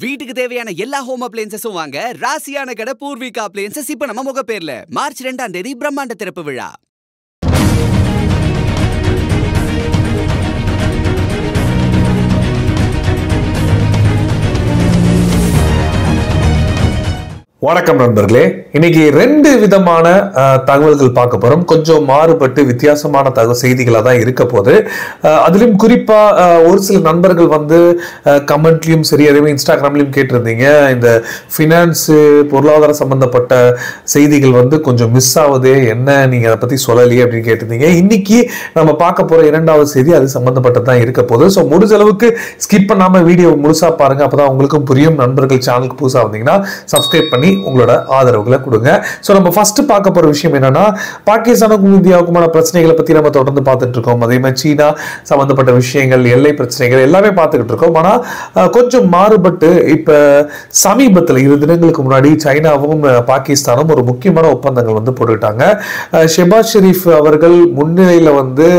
வீட்டுக்கு தேவையான எல்லா ஹோம் அப்ளையன்சஸும் வாங்க ராசியான கடை பூர்விகா அப்ளையன்சஸ் இப்ப நம்ம முகப்பேர்ல மார்ச் 2ஆம் தேதி பிரம்மாண்ட திறப்பு விழா. வணக்கம் நண்பர்களே, இன்னைக்கு ரெண்டு விதமான தகவல்கள் பார்க்க போறோம். கொஞ்சம் மாறுபட்டு வித்தியாசமான செய்திகளாக தான் இருக்க போது. அதுலயும் குறிப்பா ஒரு சில நண்பர்கள் வந்து கமெண்ட்லயும் சரி, அதே மாதிரி இன்ஸ்டாகிராம்லயும் கேட்டிருந்தீங்க, இந்த ஃபினான்ஸ் பொருளாதார சம்பந்தப்பட்ட செய்திகள் வந்து கொஞ்சம் மிஸ் ஆகுது, என்ன நீங்க அதை பத்தி சொல்லலையே அப்படின்னு கேட்டிருந்தீங்க. இன்னைக்கு நம்ம பார்க்க போற இரண்டாவது செய்தி அது சம்பந்தப்பட்டதான் இருக்க போது. ஸோ முடிஞ்ச அளவுக்கு ஸ்கிப் பண்ணாம வீடியோ முழுசா பாருங்க, அப்பதான் உங்களுக்கும் புரியும். நண்பர்கள் சேனலுக்கு புதுசா வந்தீங்கன்னா சப்ஸ்கிரைப் பண்ணி உங்களோட ஆதரவுகளை கொடுங்க. சோ நம்ம ஃபர்ஸ்ட் பார்க்க போற விஷயம் என்னன்னா, பாகிஸ்தானுக்கும் இந்தியாவுக்குமான பிரச்சனைகளை பத்தி நம்ம தொடர்ந்து பார்த்துட்டு இருக்கோம். அதே மாதிரி சீனா சம்பந்தப்பட்ட விஷயங்கள், எல்லை பிரச்சனைகள் எல்லாமே பார்த்துக்கிட்டு இருக்கோம். ஆனா கொஞ்சம் மாறுபட்டு இப்ப சமீபத்தில் 2 தினங்களுக்கு முன்னாடி சைனாவும் பாகிஸ்தானும் ஒரு முக்கியமான ஒப்பந்தங்கள் வந்து போட்டுக்கிட்டாங்க. ஷெபாஸ் ஷெரீப் அவர்கள் முன்னிலையில வந்து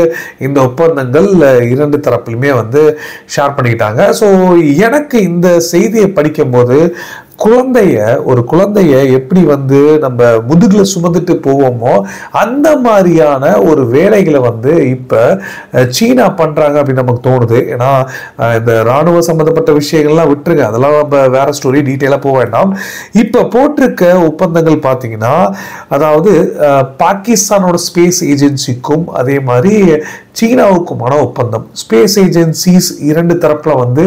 இந்த ஒப்பந்தங்கள் 2 தரப்பிலுமே வந்து ஷேர் பண்ணிக்கிட்டாங்க. ஸோ எனக்கு இந்த செய்தியை படிக்கும் போது ஒரு குழந்தைய எப்படி வந்து நம்ம முதுகுல சுமந்துட்டு போவோமோ அந்த மாதிரியான ஒரு வேலைகளை வந்து இப்ப சீனா பண்றாங்க அப்படின்னு நமக்கு தோணுது. ஏன்னா இந்த ராணுவ சம்பந்தப்பட்ட விஷயங்கள்லாம் விட்டுருங்க, அதெல்லாம் நம்ம வேற ஸ்டோரி, டீட்டெயிலா போக வேண்டாம். இப்ப போட்டிருக்க ஒப்பந்தங்கள் பாத்தீங்கன்னா, அதாவது பாகிஸ்தானோட ஸ்பேஸ் ஏஜென்சிக்கும் அதே மாதிரி சீனாவுக்குமான ஒப்பந்தம். ஸ்பேஸ் ஏஜென்சிஸ் 2 தரப்புல வந்து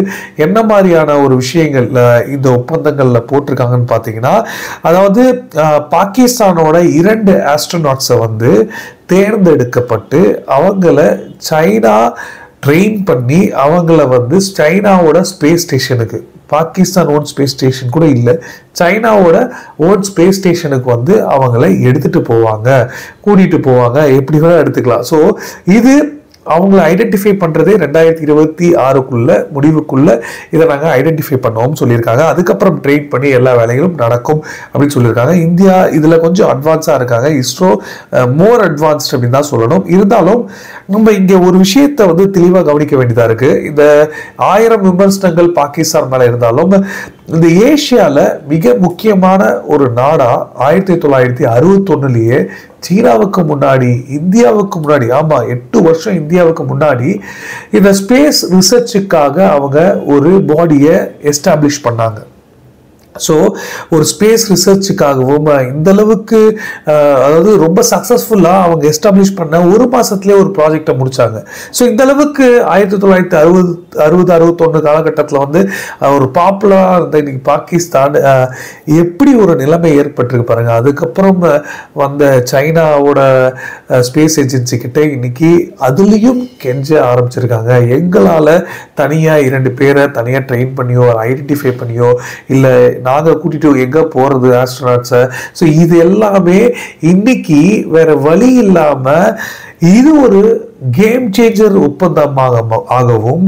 என்ன மாதிரியான ஒரு விஷயங்கள் இந்த ஒப்பந்தங்கள்ல போட்டிருக்காங்கன்னு பாத்தீங்கன்னா, அதாவது பாகிஸ்தானோட 2 ஆஸ்ட்ரோநாட்ஸை வந்து தேர்ந்தெடுக்கப்பட்டு அவங்கள சைனா ட்ரெயின் பண்ணி அவங்கள வந்து சைனாவோட ஸ்பேஸ் ஸ்டேஷனுக்கு, பாகிஸ்தான் ஓன் ஸ்பேஸ் ஸ்டேஷன் கூட இல்லை, சைனாவோட ஓன் ஸ்பேஸ் ஸ்டேஷனுக்கு வந்து அவங்கள எடுத்துட்டு போவாங்க, கூட்டிட்டு போவாங்க, எப்படி வேணா எடுத்துக்கலாம். ஸோ இது அவங்களை ஐடென்டிஃபை பண்றதே 2026 முடிவுக்குள்ள இதை நாங்கள் ஐடென்டிஃபை பண்ணுவோம் சொல்லியிருக்காங்க. அதுக்கப்புறம் ட்ரெயின் பண்ணி எல்லா வேலைகளும் நடக்கும் அப்படின்னு சொல்லியிருக்காங்க. இந்தியா இதுல கொஞ்சம் அட்வான்ஸா இருக்காங்க, இஸ்ரோ மோர் அட்வான்ஸ்ட் அப்படின்னு தான் சொல்லணும். இருந்தாலும் நம்ம இங்க ஒரு விஷயத்தை வந்து தெளிவாக கவனிக்க வேண்டியதா இருக்கு. இந்த 1000 விமர்சனங்கள் பாகிஸ்தான் மேல இருந்தாலும் இந்த ஏசியால மிக முக்கியமான ஒரு நாடா 1961 சீனாவுக்கு முன்னாடி, இந்தியாவுக்கு முன்னாடி, ஆமா 8 வருஷம் இந்தியாவுக்கு முன்னாடி இந்த ஸ்பேஸ் ரிசர்ச்சுக்காக அவங்க ஒரு பாடியை எஸ்டாப்ளிஷ் பண்ணாங்க. ஸோ ஒரு ஸ்பேஸ் ரிசர்ச்சுக்காகவும் இந்த அளவுக்கு அதாவது ரொம்ப சக்ஸஸ்ஃபுல்லாக அவங்க எஸ்டாப்ளிஷ் பண்ண 1 மாசத்துலேயே ஒரு ப்ராஜெக்டை முடிச்சாங்க. ஸோ இந்த அளவுக்கு 1960-61 காலகட்டத்தில் வந்து ஒரு பாப்புலராக இருந்த இன்னைக்கு பாகிஸ்தான் எப்படி ஒரு நிலைமை ஏற்பட்டிருக்கு பாருங்க. அதுக்கப்புறம் வந்த சைனாவோட ஸ்பேஸ் ஏஜென்சி கிட்ட இன்னைக்கு அதுலேயும் கெஞ்ச ஆரம்பிச்சிருக்காங்க. எங்களால் தனியாக 2 பேரை தனியாக ட்ரெயின் பண்ணியோ ஐடென்டிஃபை பண்ணியோ இல்லை நாங்கள் கூட்டிட்டு எங்க போறது ஆஸ்ட்ரோநாட்ஸை, ஸோ இது எல்லாமே இன்னைக்கு வேற வழி இல்லாம இது ஒரு கேம் சேஞ்சர் ஒப்பந்தமாகவும்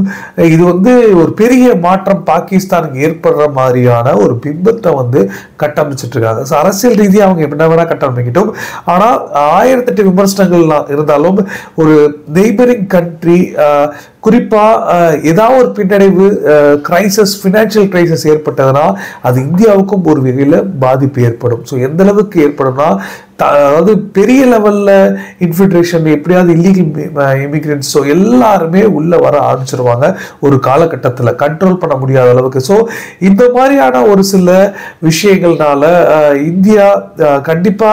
இது வந்து ஒரு பெரிய மாற்றம் பாகிஸ்தானுக்கு ஏற்படுற மாதிரியான ஒரு பிம்பத்தை வந்து கட்டமைச்சிட்டு இருக்காங்க. அரசியல் ரீதியாக அவங்க என்ன வேணா கட்டமைக்கிட்டோம். ஆனா 1008 விமர்சனங்கள் இருந்தாலும் ஒரு நெய்பரிங் கண்ட்ரி குறிப்பா ஏதாவது ஒரு பின்னடைவு கிரைசிஸ், பினான்சியல் கிரைசிஸ் ஏற்பட்டதுன்னா அது இந்தியாவுக்கும் ஒரு வகையில பாதிப்பு ஏற்படும். ஸோ எந்த அளவுக்கு ஏற்படும்னா, அதாவது பெரிய லெவல்ல இன்ஃபில்ட்ரேஷன், எப்படியாவது இல்லீகல் இமிகிரன்ட்ஸ் எல்லாருமே உள்ள வர ஆரம்பிச்சிருவாங்க ஒரு காலகட்டத்தில், கண்ட்ரோல் பண்ண முடியாத அளவுக்கு. ஸோ இந்த மாதிரியான ஒரு சில விஷயங்கள்னால இந்தியா கண்டிப்பா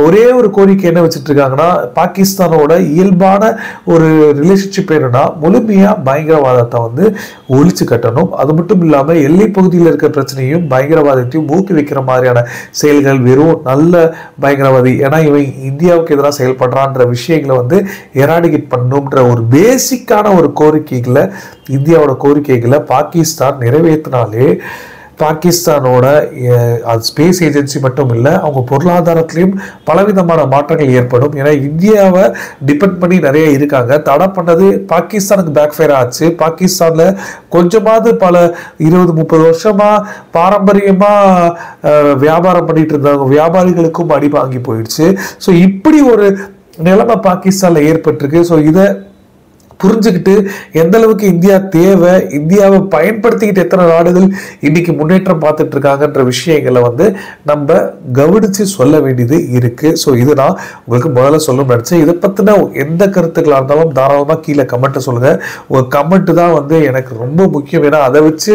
ஒரே ஒரு கோரிக்கை என்ன வச்சுட்டு இருக்காங்கன்னா, பாகிஸ்தானோட இயல்பான ஒரு ரிலேஷன்ஷிப் என்னன்னா முழுமையா பயங்கரவாதத்தை வந்து ஒழிச்சு கட்டணும். அது மட்டும் இல்லாம எல்லை பகுதியில் இருக்கிற பிரச்சனையும் பயங்கரவாதத்தையும் ஊக்குவிக்கிற மாதிரியான செயல்கள், வெறும் நல்ல பயங்கரவாதி, ஏன்னா இவன் இந்தியாவுக்கு எதிராக செயல்படுறான்ற விஷயங்களை வந்து எராடிகேட் பண்ணுன்ற ஒரு பேசிக்கான ஒரு கோரிக்கைகளை, இந்தியாவோட கோரிக்கைகளை பாகிஸ்தான் நிறைவேற்றினாலே பாகிஸ்தானோட ஸ்பேஸ் ஏஜென்சி மட்டும் இல்லை, அவங்க பொருளாதாரத்திலையும் பலவிதமான மாற்றங்கள் ஏற்படும். ஏன்னா இந்தியாவை டிபெண்ட் பண்ணி நிறைய இருக்காங்க. தடை பண்ணது பாகிஸ்தானுக்கு பேக் ஃபயர் ஆச்சு. பாகிஸ்தான்ல கொஞ்சமாவது பல 20-30 வருஷமா பாரம்பரியமா வியாபாரம் பண்ணிட்டு இருந்தாங்க, வியாபாரிகளுக்கும் அடி வாங்கி போயிடுச்சு. ஸோ இப்படி ஒரு நிலைமை பாகிஸ்தான்ல ஏற்பட்டிருக்கு. ஸோ இதை புரிஞ்சுக்கிட்டு எந்த அளவுக்கு இந்தியா தேவை, இந்தியாவை பயன்படுத்திக்கிட்டு எத்தனை நாடுகள் இன்னைக்கு முன்னேற்றம் பார்த்துட்டு இருக்காங்கன்ற விஷயங்களை வந்து நம்ம கவனிச்சு சொல்ல வேண்டியது இருக்கு. ஸோ இது நான் உங்களுக்கு முதல்ல சொல்லணும்னு நினைச்சேன். இதை பத்தின எந்த கருத்துக்களா இருந்தாலும் தாராளமா கீழே கமெண்ட் சொல்லுங்க. உங்க கமெண்ட் தான் வந்து எனக்கு ரொம்ப முக்கியம். ஏன்னா அதை வச்சு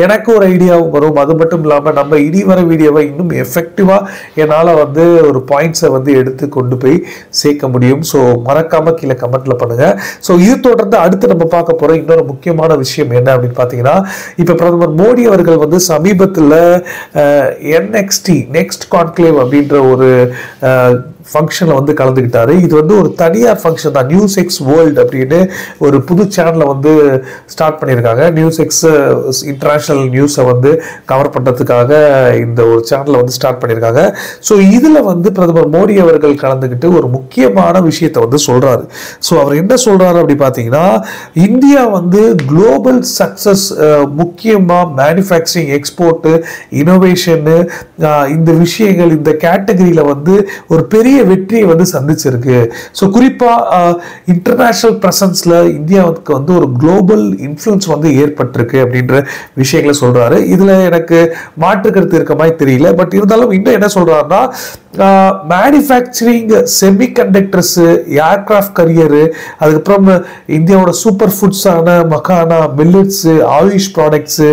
எனக்கு ஒரு ஐடியாவும் வரும். அது மட்டும் இல்லாம நம்ம இனி வர வீடியோவை இன்னும் எஃபெக்டிவா என்னால வந்து ஒரு பாயிண்ட்ஸை வந்து எடுத்து கொண்டு போய் சேர்க்க முடியும். ஸோ மறக்காம கீழே கமெண்ட்ல பண்ணுங்க. ஸோ இது தொடர்ந்து அடுத்து நம்ம பார்க்க போற இன்னொரு முக்கியமான விஷயம் என்ன அப்படின்னு பாத்தீங்கன்னா, இப்ப பிரதமர் மோடி அவர்கள் வந்து சமீபத்துல NXT நெக்ஸ்ட் கான்க்ளேவ் அப்படின்ற ஒரு ஃபங்க்ஷன்ல வந்து கலந்துக்கிட்டாரு. இது வந்து ஒரு தனியார் ஃபங்க்ஷன் தான். நியூஸ் எக்ஸ் வேர்ல்டு அப்படின்னு ஒரு புது சேனலை வந்து ஸ்டார்ட் பண்ணியிருக்காங்க. நியூஸ் எக்ஸ் இன்டர்நேஷனல் நியூஸை வந்து கவர் பண்ணுறதுக்காக இந்த ஒரு சேனலை வந்து ஸ்டார்ட் பண்ணியிருக்காங்க. ஸோ இதில் வந்து பிரதமர் மோடி அவர்கள் கலந்துக்கிட்டு ஒரு முக்கியமான விஷயத்தை வந்து சொல்றாரு. ஸோ அவர் என்ன சொல்றாரு அப்படி பார்த்தீங்கன்னா, இந்தியா வந்து குளோபல் சக்சஸ், முக்கியமாக மேனுஃபேக்சரிங், எக்ஸ்போர்ட்டு, இனோவேஷனு, இந்த விஷயங்கள் இந்த கேட்டகரியில் வந்து ஒரு பெரிய வெற்றியை வந்து சந்திச்சிருக்கு. ஸோ குறிப்பா இன்டர்நேஷனல் பிரசன்ஸ்ல இந்தியாவுக்கு வந்து ஒரு குளோபல் இன்ஃப்ளூயன்ஸ் வந்து ஏற்பட்டிருக்கு அப்படின்ற விஷயங்களை சொல்றாரு. இதுல எனக்கு மாற்று கருத்து இருக்க மாதிரி தெரியல. பட் இருந்தாலும் இன்னும் என்ன சொல்றாருன்னா, மேனுஃபேக்சரிங், செமிகண்டக்டர்ஸ், ஏர்கிராஃப்ட் கரியர், அதுக்கப்புறம் இந்தியாவோட சூப்பர் ஃபுட்ஸான மக்கானா, மில்லட்ஸ், ஆயுஷ் ப்ராடக்ட்ஸ்,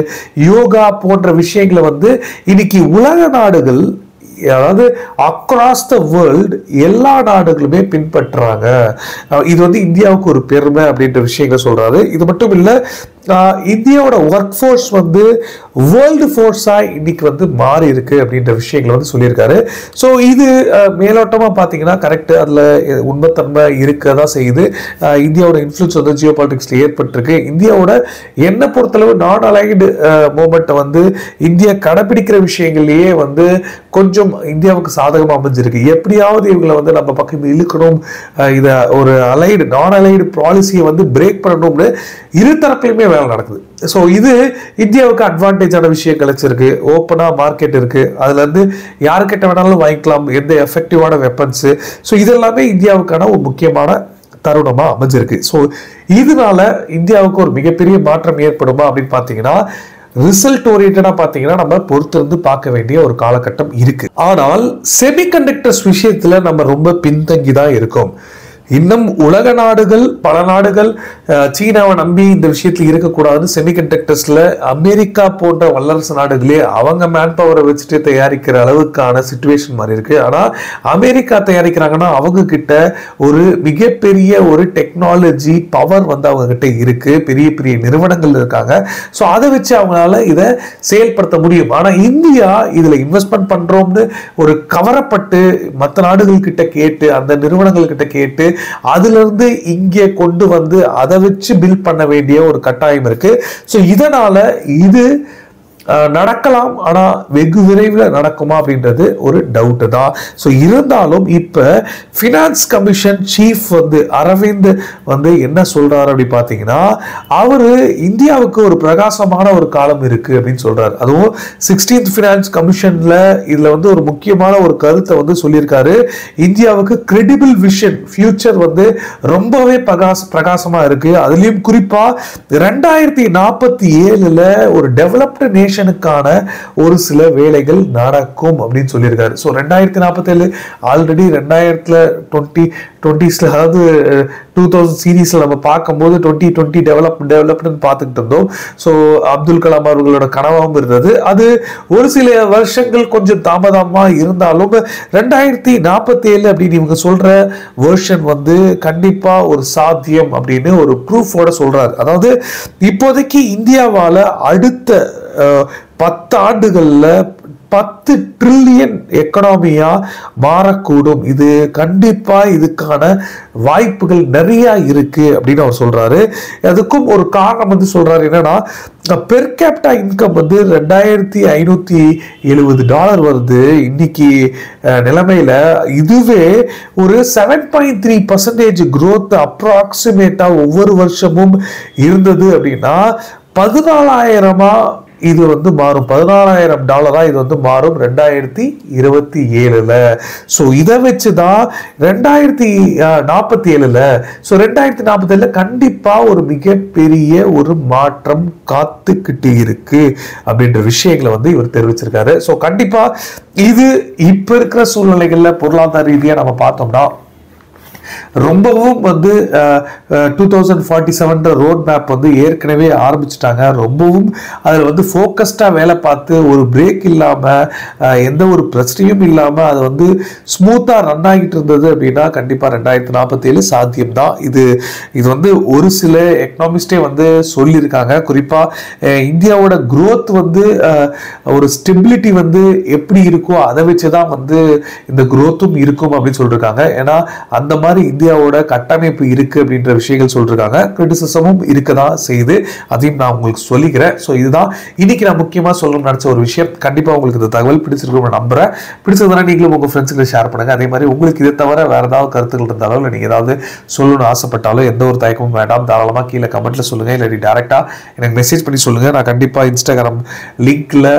யோகா போன்ற விஷயங்களை வந்து இன்னைக்கு உலக நாடுகள், அதாவது அக்ராஸ் த வேர்ல்டு எல்லா நாடுகளுமே பின்பற்றுறாங்க. இது வந்து இந்தியாவுக்கு ஒரு பெருமை அப்படின்ற விஷயங்களை சொல்றாரு. இது மட்டும் இல்ல, இந்தியாவோட ஒர்க் ஃபோர்ஸ் வந்து வேர்ல்டு ஃபோர்ஸா இன்னைக்கு வந்து மாறி இருக்கு அப்படின்ற விஷயங்களை வந்து சொல்லியிருக்காரு. ஸோ இது மேலோட்டமா பார்த்தீங்கன்னா கரெக்ட், அதுல உண்மைத்தன்மை இருக்கதான் செய்யுது. இந்தியாவோட இன்ஃப்ளூயன்ஸ் வந்து ஜியோ பாலிட்டிக்ஸ்ல ஏற்பட்டிருக்கு. இந்தியாவோட என்னை பொறுத்தளவு நான் அலைன்டு மூமெண்ட்டை வந்து இந்தியா கடைபிடிக்கிற விஷயங்கள்லயே வந்து கொஞ்சம் இந்தியாவுக்கு சாதகமாக அமைஞ்சிருக்கு. எப்படியாவது இவங்களை வந்து நம்ம பக்கம் இழுக்கணும், இதை ஒரு அலைடு நான் அலைடு பாலிசியை வந்து பிரேக் பண்ணணும்னு இரு தரப்புலையுமே வேலை நடக்குது. ஸோ இது இந்தியாவுக்கு அட்வான்டேஜான விஷயம் கிடைச்சிருக்கு. ஓப்பனா மார்க்கெட் இருக்கு, அதுல இருந்து யாருக்கிட்ட வேணாலும் வாங்கிக்கலாம், எந்த எஃபெக்டிவான வெப்பன்ஸ். ஸோ இதெல்லாமே இந்தியாவுக்கான ஒரு முக்கியமான தருணமா அமைஞ்சிருக்கு. ஸோ இதனால இந்தியாவுக்கு ஒரு மிகப்பெரிய மாற்றம் ஏற்படுமா அப்படின்னு பாத்தீங்கன்னா, ரிசல்ட் ஓரியன்டா பாத்தீங்கன்னா நம்ம பொறுத்திருந்து பார்க்க வேண்டிய ஒரு காலகட்டம் இருக்கு. ஆனால் செமிகண்டக்டர்ஸ் விஷயத்துல நம்ம ரொம்ப பின்தங்கி தான் இருக்கோம். இன்னும் உலக நாடுகள், பல நாடுகள் சீனாவை நம்பி இந்த விஷயத்துல இருக்கக்கூடாதுன்னு செமிகண்டக்டர்ஸ்ல அமெரிக்கா போன்ற வல்லரசு நாடுகளே அவங்க மேன் பவரை வச்சுட்டு தயாரிக்கிற அளவுக்கான சிச்சுவேஷன் மாதிரி இருக்கு. ஆனா அமெரிக்கா தயாரிக்கிறாங்கன்னா அவங்க கிட்ட ஒரு மிகப்பெரிய ஒரு டெக்னாலஜி பவர் வந்து அவங்க கிட்ட இருக்கு, பெரிய பெரிய நிறுவனங்கள் இருக்காங்க. ஸோ அதை வச்சு அவங்களால இதை செயல்படுத்த முடியும். ஆனா இந்தியா இதுல இன்வெஸ்ட்மெண்ட் பண்றோம்னு ஒரு கவரப்பட்டு மற்ற நாடுகள் கிட்ட கேட்டு, அந்த நிறுவனங்கள் கிட்ட கேட்டு அதுல இருந்து இங்கே கொண்டு வந்து அதை வச்சு பில்ட் பண்ண வேண்டிய ஒரு கட்டாயம் இருக்கு. சோ இதனால இது நடக்கலாம், ஆனா வெகு விரைவில் நடக்குமா அப்படின்றது ஒரு டவுட் தான். ஸோ இருந்தாலும் இப்ப ஃபினான்ஸ் கமிஷன் சீஃப் வந்து அரவிந்த் வந்து என்ன சொல்றாரு அப்படி பாத்தீங்கன்னா, அவரு இந்தியாவுக்கு ஒரு பிரகாசமான ஒரு காலம் இருக்கு அப்படின்னு சொல்றாரு. அதுவும் 16th ஃபினான்ஸ் கமிஷன்ல இதுல வந்து ஒரு முக்கியமான ஒரு கருத்தை வந்து சொல்லியிருக்காரு. இந்தியாவுக்கு கிரெடிபிள் விஷன், ஃபியூச்சர் வந்து ரொம்பவே பிரகாசமா இருக்கு. அதுலயும் குறிப்பா 2047 ஒரு டெவலப்டு நேஷனுக்கான ஒரு சில வேலைகள் நடக்கும் அப்படின்னு சொல்லியிருக்காரு. ஸோ 2047 ஆல்ரெடி 2020 அதாவது 2000 சீரீஸ்ல நம்ம பார்க்கும்போது 2020 டெவலப்மெண்ட் பார்த்துக்கிட்டு இருந்தோம். ஸோ அப்துல் கலாம் அவர்களோட கனவாகவும் இருந்தது. அது ஒரு சில வருஷங்கள் கொஞ்சம் தாமதமா இருந்தாலும் 2047 அப்படின்னு இவங்க சொல்ற வெர்ஷன் வந்து கண்டிப்பா ஒரு சாத்தியம் அப்படின்னு ஒரு ப்ரூஃபோட சொல்றாரு. அதாவது இப்போதைக்கு இந்தியாவால அடுத்த 10 ஆண்டுகள்ல 10 ட்ரில்லியன் எக்கனாமியா மாறக்கூடும். இது கண்டிப்பா இதுக்கான வாய்ப்புகள் நிறைய இருக்கு அப்படின்னு அவர் சொல்றாரு. அதுக்கும் ஒரு காரணம் வந்து சொல்றாரு. என்னன்னா, பெர் கேபிட்டா இன்கம் வந்து $2570 வருது இன்னைக்கு நிலைமையில. இதுவே ஒரு 7.3% growth அப்ராக்சிமேட்டா ஒவ்வொரு வருஷமும் இருந்தது அப்படின்னா 14,000 இது வந்து மாறும். $16,000 இது வந்து மாறும் 2027ல. ஸோ இதை வச்சுதான் 2047ல, ஸோ 2047ல கண்டிப்பா ஒரு மிகப்பெரிய ஒரு மாற்றம் காத்துக்கிட்டு இருக்கு அப்படின்ற விஷயங்களை வந்து இவர் தெரிவிச்சிருக்காரு. ஸோ கண்டிப்பா இது இப்ப இருக்கிற சூழ்நிலைகள்ல பொருளாதார ரீதியா நம்ம பார்த்தோம்னா ரொம்பவும் வந்து 2047 ரோட் மேப் வந்து ஏற்கனவே ஆரம்பிச்சுட்டாங்க. ரொம்பவும் அதில் வந்து ஃபோக்கஸ்டா வேலை பார்த்து ஒரு பிரேக் இல்லாம எந்த ஒரு பிரச்சனையும் இல்லாம அது வந்து ஸ்மூத்தா ரன் ஆகிட்டு இருந்தது அப்படின்னா கண்டிப்பா 2047 சாத்தியம்தான். இது வந்து ஒரு சில எக்கனாமிஸ்டே வந்து சொல்லியிருக்காங்க. குறிப்பா இந்தியாவோட growth வந்து ஒரு ஸ்டெபிலிட்டி வந்து எப்படி இருக்கோ அதை வச்சுதான் வந்து இந்த growthம் இருக்கும் அப்படின்னு சொல்லிருக்காங்க. ஏன்னா அந்த மாதிரி இந்தியாவோட கட்டமைப்பு இருக்கு அப்படின்ற விஷயங்கள் சொல்லிருக்காங்க. கிரிட்டிசிசமும் இருக்கதான் செய்து, அதையும் நான் உங்களுக்கு சொல்லிக்கிறேன். ஸோ இதுதான் இன்னைக்கு நான் முக்கியமா சொல்லணும்னு நினைச்ச ஒரு விஷயம். கண்டிப்பா உங்களுக்கு இந்த தகவல் பிடிச்சிருக்கும் நம்புறேன். பிடிச்சதுனா நீங்களும் உங்க ஃப்ரெண்ட்ஸுக்கு ஷேர் பண்ணுங்க. அதே மாதிரி உங்களுக்கு இதை தவிர வேற ஏதாவது கருத்துக்கள் இருந்தாலும் இல்லை நீங்க ஏதாவது சொல்லணும்னு ஆசைப்பட்டாலும் எந்த ஒரு தயக்கமும் வேண்டாம், தாராளமா கீழே கமெண்ட்ல சொல்லுங்க, இல்லாட்டி டைரக்டா எனக்கு மெசேஜ் பண்ணி சொல்லுங்க. நான் கண்டிப்பா இன்ஸ்டாகிராம் லிங்க்ல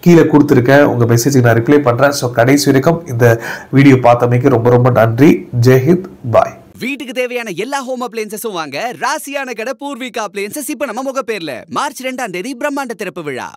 கீழே கொடுத்துருக்கேன், உங்க மெசேஜுக்கு நான் ரிப்ளை பண்றேன். ஸோ கடைசி வரைக்கும் இந்த வீடியோ பார்த்தமைக்கு ரொம்ப ரொம்ப நன்றி. ஜெய்ஹிந்த், பாய். வீட்டுக்கு தேவையான எல்லா ஹோம் அப்ளையன்சஸும் வாங்க ராசியான கடை பூர்விகா அப்ளையன்சஸ் இப்ப நம்ம முகப்பேர்ல. மார்ச் 2 பிரம்மாண்ட திறப்பு விழா.